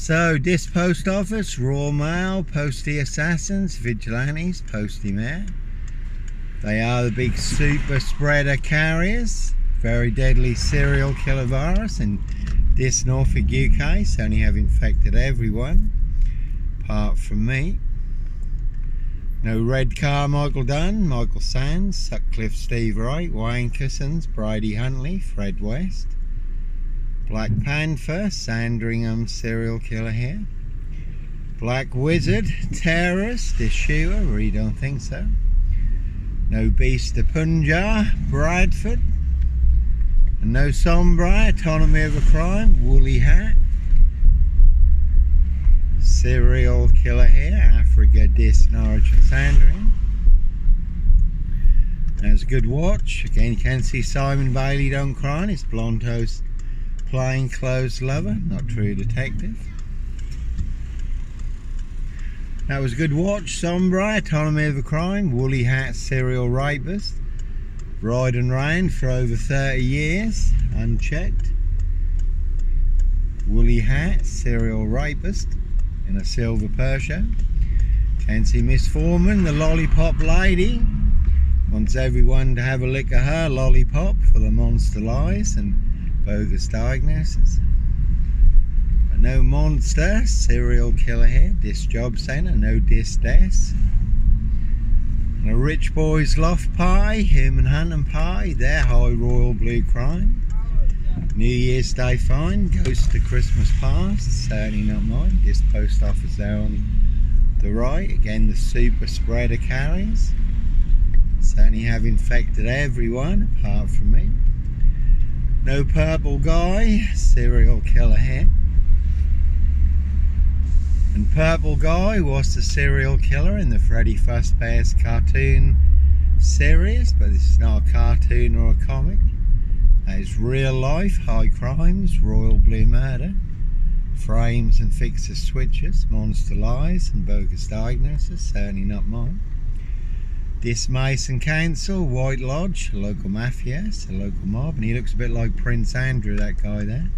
So this post office, Royal Mail, postie assassins, vigilantes, postie mayor. They are the big super spreader carriers. Very deadly serial killer virus in this Norfolk UK. So only have infected everyone apart from me. No Red Car Michael Dunn, Michael Sands, Sutcliffe Steve Wright, Wayne Cousins, Brady Huntley, Fred West. Black Panther, Sandringham serial killer here. Black Wizard, terrorist, this shooter, really don't think so. No Beast of Punjab, Bradford. And no Sombra, autonomy of a crime, Woolly Hat. Serial killer here, Africa, Dis, Norwich and Sandringham. That's a good watch. Again, you can see Simon Bailey don't cry, his blonde host plain clothes lover, not true detective. That was a good watch. Sombra, autonomy of a crime, Woolly Hat, serial rapist. Ride and reign for over 30 years, unchecked. Woolly Hat, serial rapist in a silver Peugeot. Can see Miss Foreman, the lollipop lady, wants everyone to have a lick of her lollipop for the monster lies and bogus diagnosis. But no monster, serial killer here, this job centre, no dis des. And a rich boy's loft pie, human hunting pie, their high royal blue crime. New Year's Day fine, ghost to Christmas past, certainly not mine. This post office there on the right, again the super spreader carriers. Certainly have infected everyone apart from me. No purple guy, serial killer here. And purple guy was the serial killer in the Freddy Fazbear's cartoon series, but this is not a cartoon or a comic. That is real life, high crimes, royal blue murder, frames and fixer switches, monster lies and bogus diagnosis, certainly not mine. This Mason Council, White Lodge, a local mafia, it's a local mob, and he looks a bit like Prince Andrew, that guy there.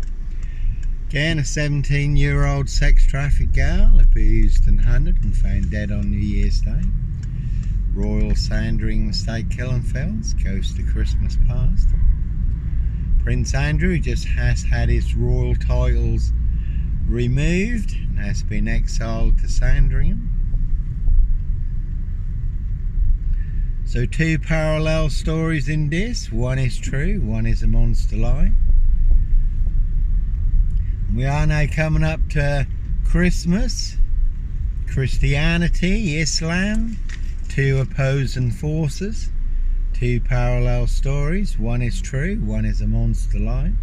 Again, a 17-year-old sex trafficked girl, abused and hunted and found dead on New Year's Day. Royal Sandringham State Killing Fields, ghost of Christmas past. Prince Andrew just has had his royal titles removed and has been exiled to Sandringham. So two parallel stories in this. One is true, one is a monster lie. We are now coming up to Christmas, Christianity, Islam, two opposing forces, two parallel stories. One is true, one is a monster lie.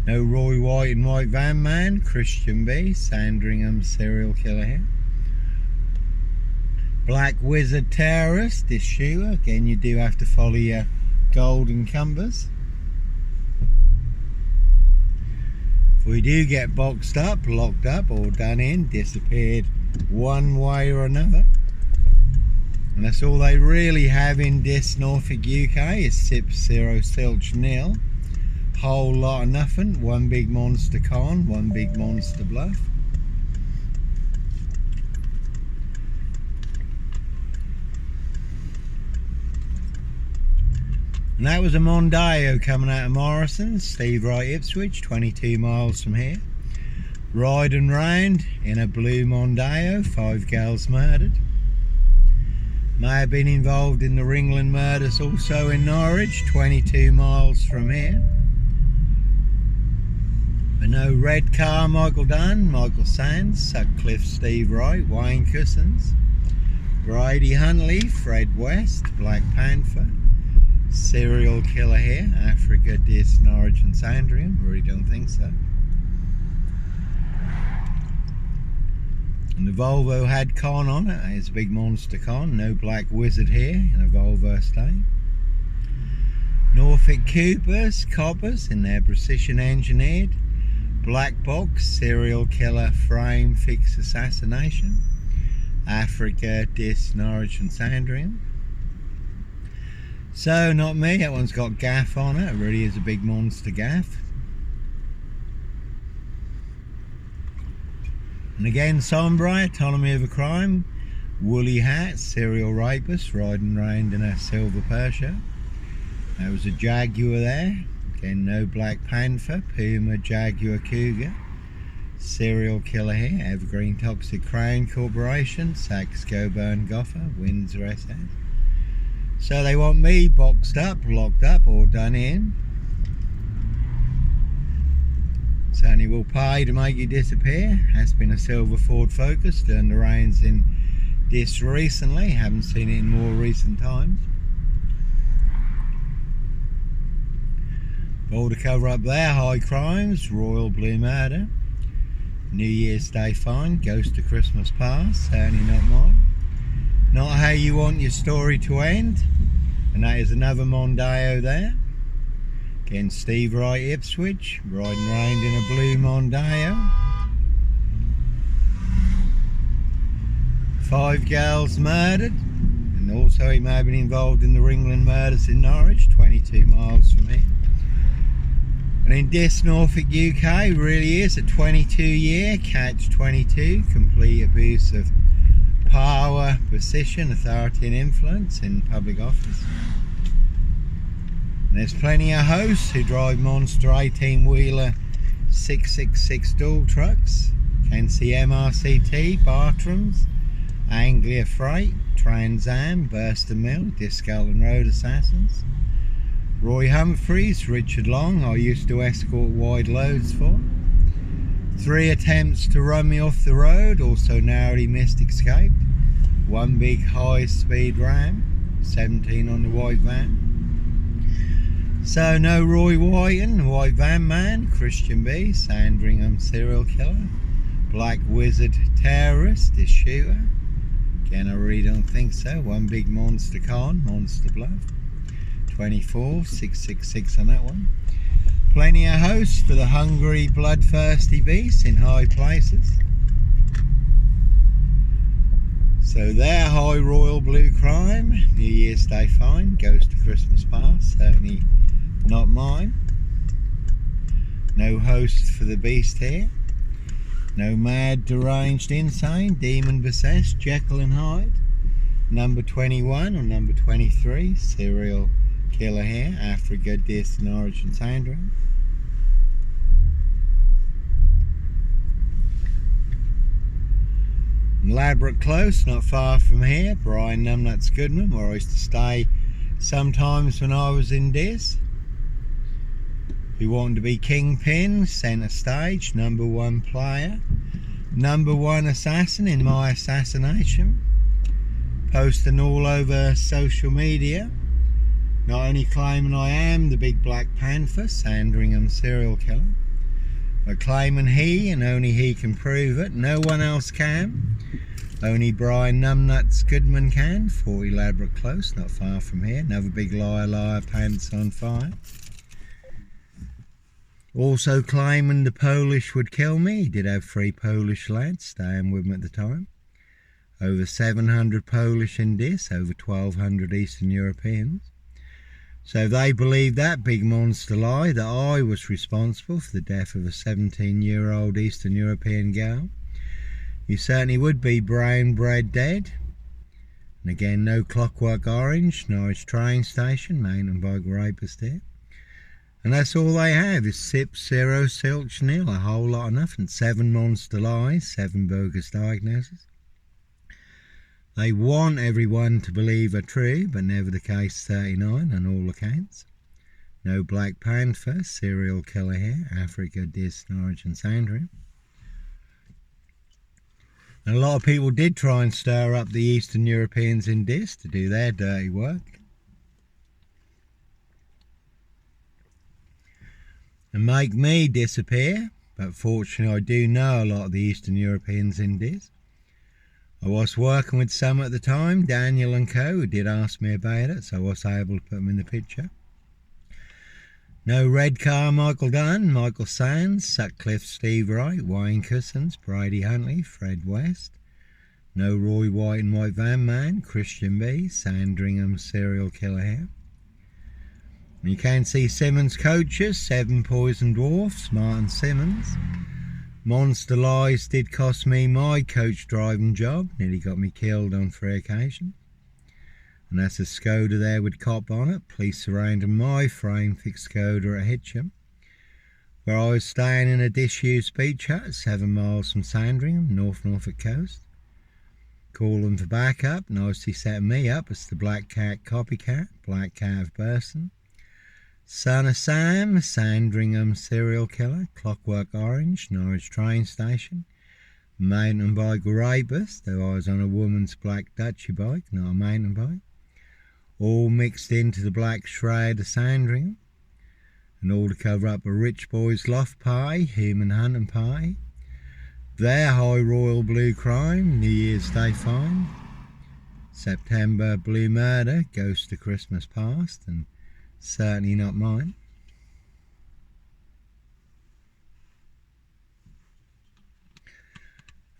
No Roy White and White Van Man, Christian B, Sandringham serial killer here. Black Wizard terrorist, this shooter. Again, you do have to follow your golden compass. If we do get boxed up, locked up or done in, disappeared one way or another. And that's all they really have in this Norfolk UK is SIP 0 Silch nil. Whole lot of nothing, one big monster con, one big monster bluff. And that was a Mondeo coming out of Morrison's, Steve Wright Ipswich, 22 miles from here. Riding round in a blue Mondeo, 5 girls murdered. May have been involved in the Ringland murders also in Norwich, 22 miles from here. But no Red Car Michael Dunn, Michael Sands, Sutcliffe Steve Wright, Wayne Cousins, Brady Huntley, Fred West, Black Panther. Serial killer here, Africa, Dis, Norwich and Sandringham, really don't think so. And the Volvo had con on it, it's a big monster con, no Black Wizard here in a Volvo estate. Norfolk Coopers, coppers in their precision engineered. Black box, serial killer frame fix assassination. Africa, Dis, Norwich and Sandringham. So, not me, that one's got gaff on it, it really is a big monster gaff. And again, Sombray, autonomy of a crime, woolly hat, serial rapist, riding round in a silver Persia. There was a Jaguar there. Again, no Black Panther, Puma, Jaguar, Cougar. Serial killer here, Evergreen Toxic Crown Corporation, Saks Coburn Goffer, Windsor SS. So they want me boxed up, locked up, or done in. Certainly will pay to make you disappear. Has been a silver Ford Focus, turned the reins in this recently, haven't seen it in more recent times. All to cover up there, high crimes, royal blue murder, New Year's Day fine, ghost of Christmas past, certainly not mine. Not how you want your story to end, and that is another Mondeo there. Again, Steve Wright, Ipswich, riding round in a blue Mondeo. 5 girls murdered, and also he may have been involved in the Ringland murders in Norwich, 22 miles from here. And in this Norfolk, UK, really is a 22-year catch-22, complete abuse of power, position, authority and influence in public office. And there's plenty of hosts who drive monster 18-wheeler 666 dual trucks. Can see MRCT, Bartrams, Anglia Freight, Trans Am, Burston Mill, Discalton Road Assassins. Roy Humphreys, Richard Long, I used to escort wide loads for. 3 attempts to run me off the road, also narrowly missed escape. 1 big high-speed ram, 17 on the white van. So no Roy Whiten, White Van Man, Christian B, Sandringham serial killer, Black Wizard terrorist, this shooter. Again, I really don't think so. 1 big monster con, monster bluff. 24, 666 on that one. Plenty of hosts for the hungry, bloodthirsty beasts in high places. So there, high royal blue crime, New Year's Day fine, ghost of Christmas past, certainly not mine. No host for the beast here. No mad, deranged, insane, demon possessed, Jekyll and Hyde. Number 21 or number 23, serial killer here, Africa, Dis, Norwich and Sandringham. Ladbroke Close, not far from here, Brian Numbnuts Goodman, where I used to stay sometimes when I was in Dis. Who wanted to be kingpin, centre stage, number 1 player, number 1 assassin in my assassination, posting all over social media. Not only claiming I am the big Black Panther, Sandringham serial killer, but claiming he and only he can prove it. No one else can. Only Brian Numbnuts Goodman can. 40 Ladbroke Close, not far from here. Another big liar, liar, pants on fire. Also claiming the Polish would kill me. He did have 3 Polish lads staying with him at the time. Over 700 Polish in this, over 1,200 Eastern Europeans. So they believed that big monster lie, that I was responsible for the death of a 17-year-old Eastern European girl. You certainly would be brown bread dead. And again, no Clockwork Orange, Norwich train station, mountain bike rapist here. And that's all they have is sip, zero, silch, nil, a whole lot of nothing. 7 monster lies, 7 bogus diagnoses. They want everyone to believe are true, but never the case 39 on all accounts. No Black Panther, serial killer here, Africa, Dis, Norwich and Sandringham. And a lot of people did try and stir up the Eastern Europeans in Dis to do their dirty work. And make me disappear, but fortunately I do know a lot of the Eastern Europeans in Dis. I was working with some at the time, Daniel and co, who did ask me about it, so I was able to put them in the picture. No Red Car Michael Dunn, Michael Sands, Sutcliffe Steve Wright, Wayne Cousins, Brady Huntley, Fred West. No Roy White and White Van Man, Christian B, Sandringham serial killer here. And you can see Simmons coaches, 7 Poison Dwarfs, Martin Simmons. Monster lies did cost me my coach driving job, nearly got me killed on 3 occasions. And that's a Skoda there with cop on it. Police surrounded my frame fixed Skoda at Hitcham, where I was staying in a disused beach hut 7 miles from Sandringham, North Norfolk coast. Calling for backup, nicely setting me up as the Black Cat copycat, Black Cat of Burson. Son of Sam, Sandringham serial killer, Clockwork Orange, Norwich train station. Mountain bike rapist, though I was on a woman's black Dutchy bike, not a mountain bike. All mixed into the black shroud of Sandringham. And all to cover up a rich boy's loft pie, human hunting pie. Their high royal blue crime, New Year's Day fine. September blue murder, ghost of Christmas past, and certainly not mine.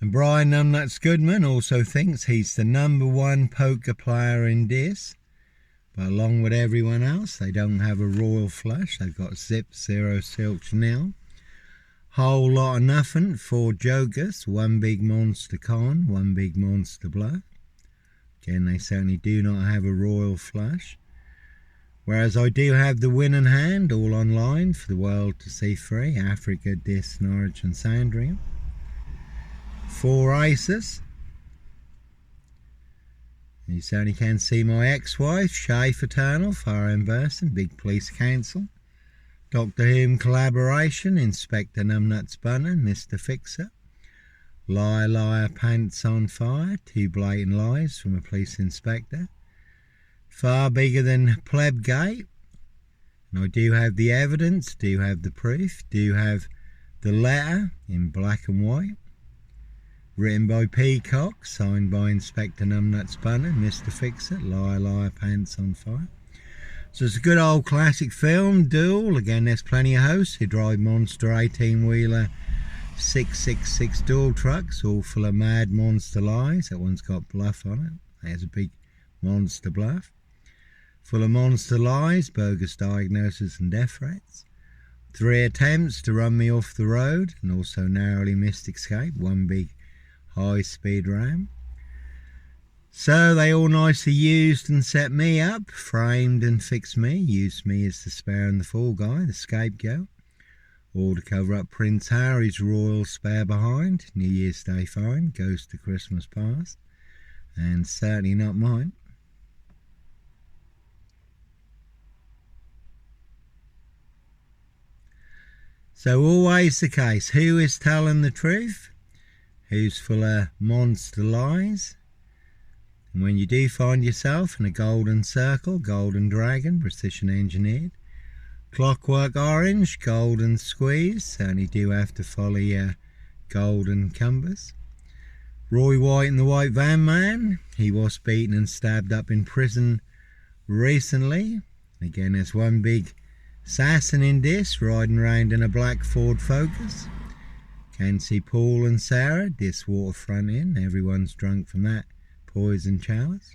And Brian Numbnuts Goodman also thinks he's the #1 poker player in this. But along with everyone else, they don't have a royal flush. They've got zip, 0, silch, nil. Whole lot of nothing, 4 jokers, 1 big monster con, 1 big monster bluff. Again, they certainly do not have a royal flush. Whereas I do have the winning hand, all online for the world to see free. Africa, Dis, Norwich and Sandringham. 4 aces. You certainly can see my ex-wife, Shay Fraternal, Farrow Burson, Big Police Council. Doctor Whom collaboration, Inspector Numbnuts Bunner, Mr. Fixer. Liar, liar, pants on fire, 2 blatant lies from a police inspector. Far bigger than Plebgate. And I do have the evidence, do have the proof, do have the letter in black and white. Written by Peacock, signed by Inspector Numbnuts Bunner, Mr. Fixer, liar, liar, pants on fire. So it's a good old classic film, Duel. Again, there's plenty of hosts who drive monster 18-wheeler 666 Duel trucks, all full of mad monster lies. That one's got bluff on it. There's a big monster bluff. Full of monster lies, bogus diagnoses and death threats. 3 attempts to run me off the road and also narrowly missed escape. 1 big high-speed ram. So they all nicely used and set me up, framed and fixed me, used me as the spare and the fall guy, the scapegoat, all to cover up Prince Harry's royal spare behind, New Year's Day fine, ghost of Christmas past, and certainly not mine. So always the case, who is telling the truth? Who's full of monster lies? And when you do find yourself in a golden circle, golden dragon, precision engineered, Clockwork Orange, golden squeeze, certainly do have to follow your golden compass. Roy White and the White Van Man, he was beaten and stabbed up in prison recently. Again, there's 1 big assassin in this, riding around in a black Ford Focus. Can see Paul and Sarah, this waterfront inn, everyone's drunk from that poison chalice.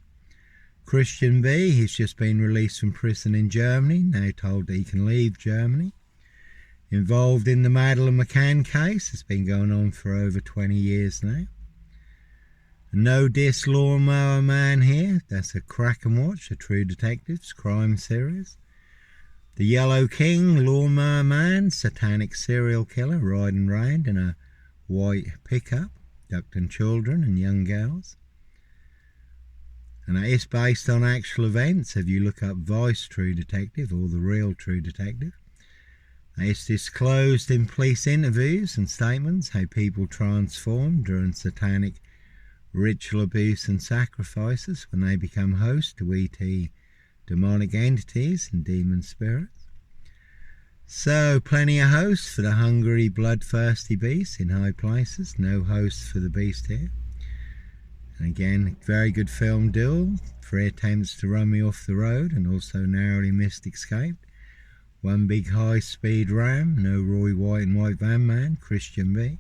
Christian B, he's just been released from prison in Germany, now told that he can leave Germany. Involved in the Madeleine McCann case, it's been going on for over 20 years now. No Dis Lawnmower Man here, that's a crack and watch, a True Detectives crime series. The Yellow King, Lawnmower Man, satanic serial killer riding round in a white pickup, abducting children and young girls. And that is based on actual events. If you look up Vice True Detective or the real True Detective, it's disclosed in police interviews and statements how people transform during satanic ritual abuse and sacrifices when they become host to ET demonic entities and demon spirits. So plenty of hosts for the hungry, bloodthirsty beast in high places. No hosts for the beast here. And again, very good film, Duel. 3 attempts to run me off the road and also narrowly missed escape. 1 big high-speed ram. No Roy White and White Van Man. Christian B.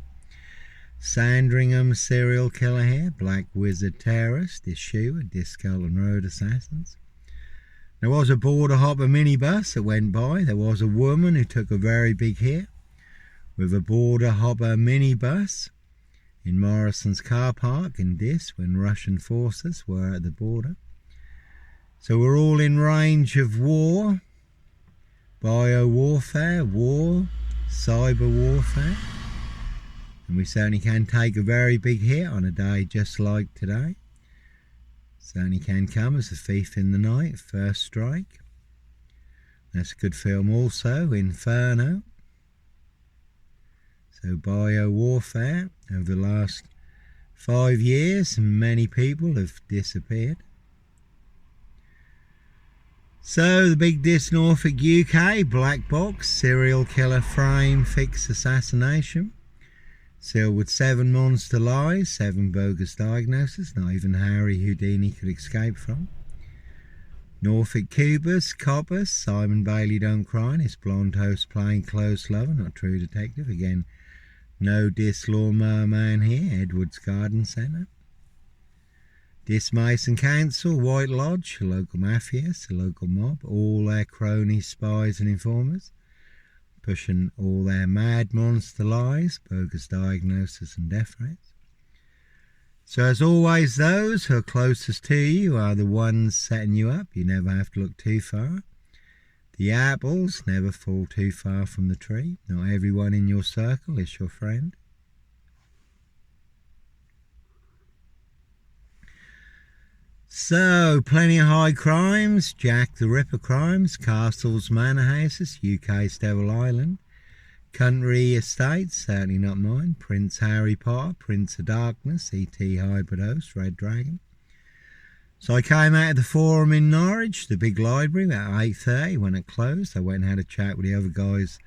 Sandringham serial killer here. Black Wizard terrorist. Issue. Discount Road assassins. There was a border hopper minibus that went by. There was a woman who took a very big hit. with a border hopper minibus in Morrison's car park in Dis when Russian forces were at the border. So we're all in range of war, bio-warfare, war, cyber warfare, and we certainly can take a very big hit on a day just like today. Certainly can come as a thief in the night, First Strike. That's a good film also, Inferno. So bio-warfare over the last 5 years, many people have disappeared. So the big Dis Norfolk UK, black box, serial killer frame, fixed assassination. Sealed with 7 monster lies, 7 bogus diagnoses, not even Harry Houdini could escape from. Norfolk Cubers, coppers, Simon Bailey don't cry, and his blonde host plain clothes lover, not true detective. Again, no Dis lawnmower man here, Edwards Garden Centre. Dis Mason Council, White Lodge, a local mafia, a local mob, all their cronies, spies and informers, pushing all their mad monster lies, bogus diagnoses and death rates. So as always, those who are closest to you are the ones setting you up. You never have to look too far. The apples never fall too far from the tree. Not everyone in your circle is your friend. So, plenty of high crimes, Jack the Ripper crimes, castles, manor houses, UK's Devil Island, country estates, certainly not mine, Prince Harry Potter, Prince of Darkness, E.T. Hybrid Host, Red Dragon. So I came out of the Forum in Norwich, the big library, about 8:30 when it closed. I went and had a chat with the other guys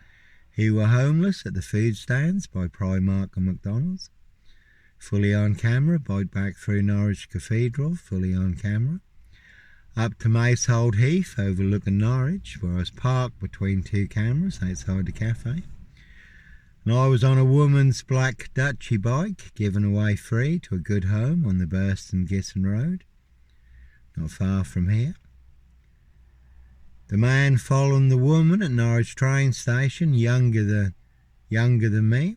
who were homeless at the food stands by Primark and McDonald's. Fully on camera, bike back through Norwich Cathedral, fully on camera. Up to Macehold Heath, overlooking Norwich, where I was parked between 2 cameras outside the cafe. And I was on a woman's black Dutchy bike, given away free to a good home on the Burston Gisson Road, not far from here. The man following the woman at Norwich train station, younger than me,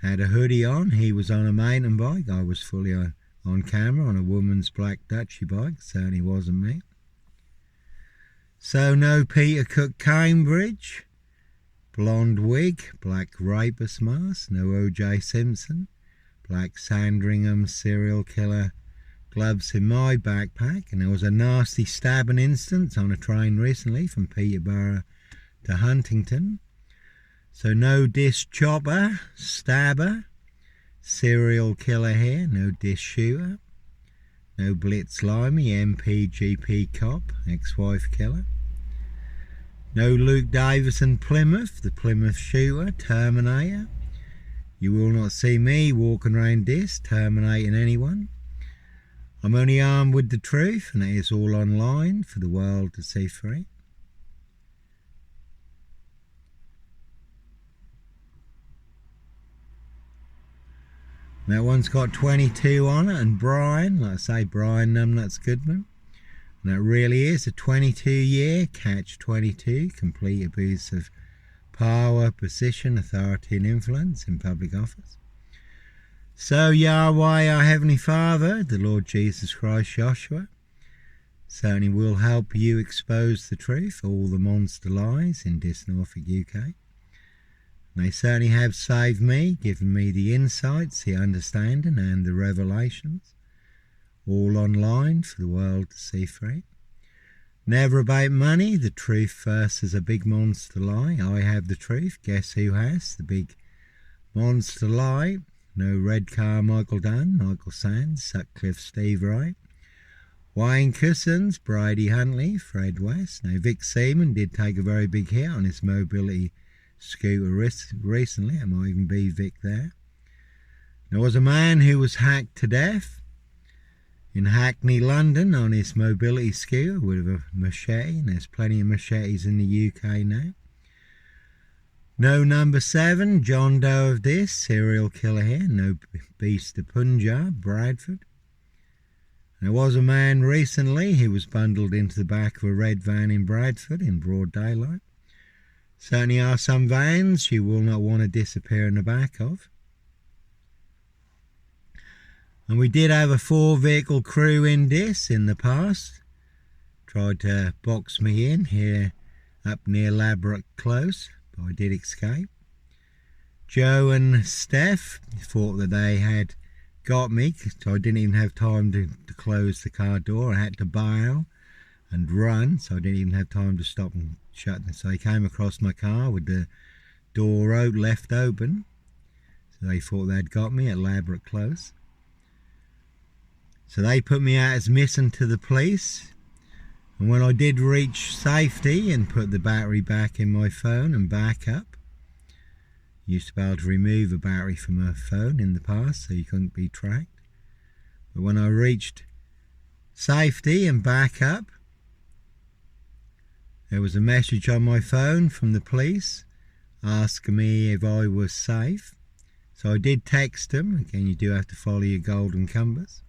had a hoodie on. He was on a mountain bike. I was fully on camera on a woman's black Dutchy bike. Certainly wasn't me. So no Peter Cook Cambridge, blonde wig, black rapist mask, no O.J. Simpson, black Sandringham serial killer gloves in my backpack. And there was a nasty stabbing instance on a train recently from Peterborough to Huntington. So no Dis chopper, stabber, serial killer here, no Dis shooter, no Blitz Limey, MPGP cop, ex-wife killer. No Luke Davison Plymouth, the Plymouth shooter, Terminator. You will not see me walking around Dis terminating anyone. I'm only armed with the truth, and it is all online for the world to see free. That one's got 22 on it, and Brian, like I say, Brian Numbnuts Goodman. And that really is a 22-year catch-22, complete abuse of power, position, authority and influence in public office. So Yahweh, our Heavenly Father, the Lord Jesus Christ, Joshua, certainly will help you expose the truth, all the monster lies in Dis Norfolk UK. They certainly have saved me, given me the insights, the understanding and the revelations, all online for the world to see free. Never about money, the truth versus a big monster lie. I have the truth, guess who has the big monster lie? No Red Car Michael Dunn, Michael Sands, Sutcliffe Steve Wright, Wayne Cousins, Brady Huntley, Fred West. Now Vic Seaman did take a very big hit on his mobility scooter recently. It might even be Vic there. There was a man who was hacked to death in Hackney, London on his mobility scooter with a machete, and there's plenty of machetes in the UK now. No number 7, John Doe of Dis, serial killer here, no Beast of Punjab, Bradford. There was a man recently who was bundled into the back of a red van in Bradford in broad daylight. Certainly are some vans you will not want to disappear in the back of. And we did have a 4-vehicle crew in this in the past. Tried to box me in here up near Ladbroke Close, but I did escape. Joe and Steph thought that they had got me, so I didn't even have time to close the car door. I had to bail and run, so I didn't even have time to stop and shut it. So they came across my car with the door left open, so they thought they'd got me at Ladbroke Close. So they put me out as missing to the police, and when I did reach safety and put the battery back in my phone and back up, used to be able to remove a battery from a phone in the past so you couldn't be tracked. But when I reached safety and back up, there was a message on my phone from the police asking me if I was safe. So I did text them. Again, you do have to follow your golden compass.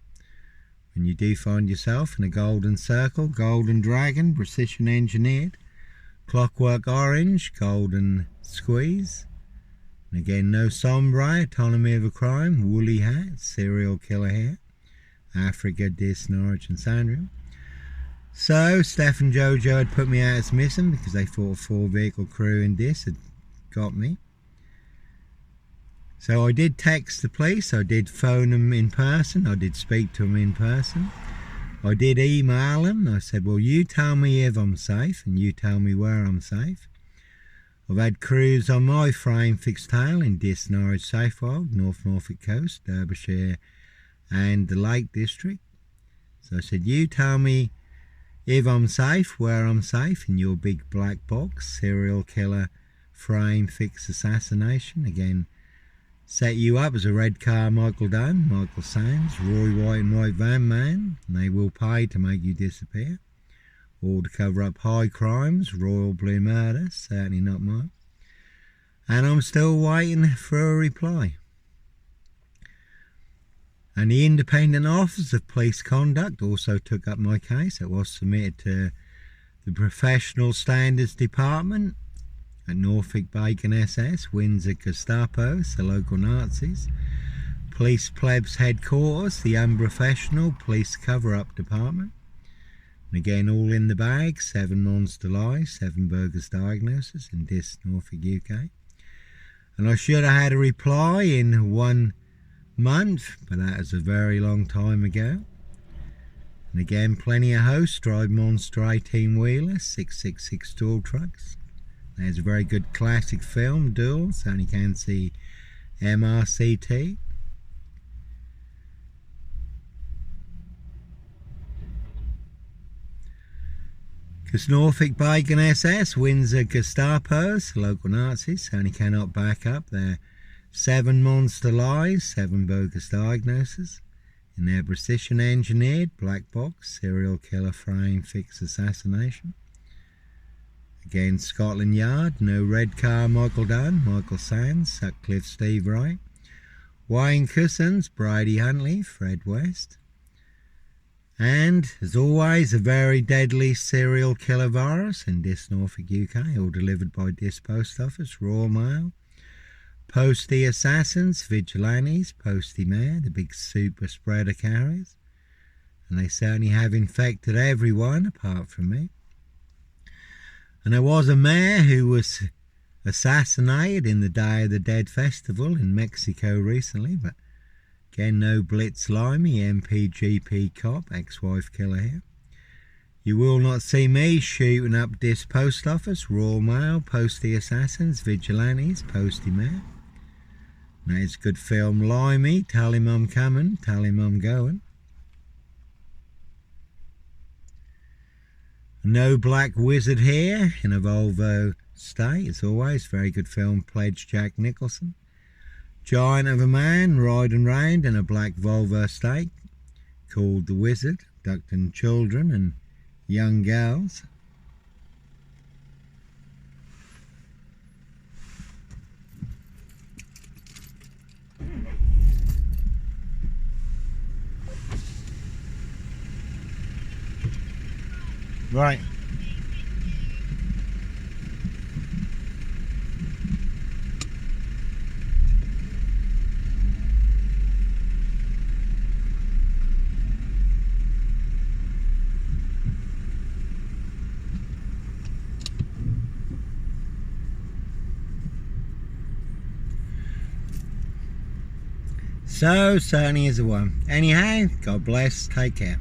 When you do find yourself in a golden circle, golden dragon, precision engineered, clockwork orange, golden squeeze. And again, no sombre, autonomy of a crime, woolly hat, serial killer hair, Africa, Dis, Norwich and Sandringham. So Steph and Jojo had put me out as missing because they thought a 4-vehicle crew in Dis had got me. So I did text the police, I did phone them in person, I did speak to them in person. I did email them. I said, well, you tell me if I'm safe and you tell me where I'm safe. I've had crews on my frame fixed tail in Dis, Norwich, Safewold, North Norfolk Coast, Derbyshire and the Lake District. So I said, you tell me if I'm safe, where I'm safe in your big black box, serial killer frame fix assassination. Again, set you up as a red car Michael Dunn, Michael Sands, Roy White and White Van Man, and they will pay to make you disappear. Or to cover up high crimes, royal blue murder, certainly not mine. And I'm still waiting for a reply. And the Independent Office of Police Conduct also took up my case. It was submitted to the Professional Standards Department at Norfolk Bacon SS, Windsor Gestapos, the local Nazis, Police Plebs Headquarters, the Unprofessional Police Cover-Up Department. And again, all in the bag, 7 monster lies, 7 bogus diagnoses in Dis, Norfolk, UK. And I should have had a reply in 1 month, but that was a very long time ago. And again, plenty of hosts drive monster 18-wheelers, 666 Duel trucks. There's a very good classic film, Duel, so you can see MRCT. Because Norfolk Bacon SS, Windsor Gestapos, local Nazis, only cannot back up their 7 monster lies, 7 bogus diagnoses in their precision engineered black box serial killer frame fix assassination. Again, Scotland Yard, no red car Michael Dunn, Michael Sands, Sutcliffe Steve Wright, Wayne Cousins, Brady Huntley, Fred West. And, as always, a very deadly serial killer virus in Dis, Norfolk, UK, all delivered by Dis Post Office, Royal Mail. Postie assassins, vigilantes, Postie Mare, the big super spreader carriers. And they certainly have infected everyone apart from me. And there was a mayor who was assassinated in the Day of the Dead festival in Mexico recently, but again, no Blitz Limey, MPGP cop, ex-wife killer here. You will not see me shooting up Dis Post Office, Royal Mail, Postie assassins, vigilantes, Postie Mare. That is a good film, Limey, tell him I'm coming, tell him I'm going. No Black Wizard here in a Volvo state, as always, very good film, Pledge Jack Nicholson. Giant of a man riding round in a black Volvo state called The Wizard, abducting children and young girls. Right. So certainly is the one. Anyhow, God bless, take care.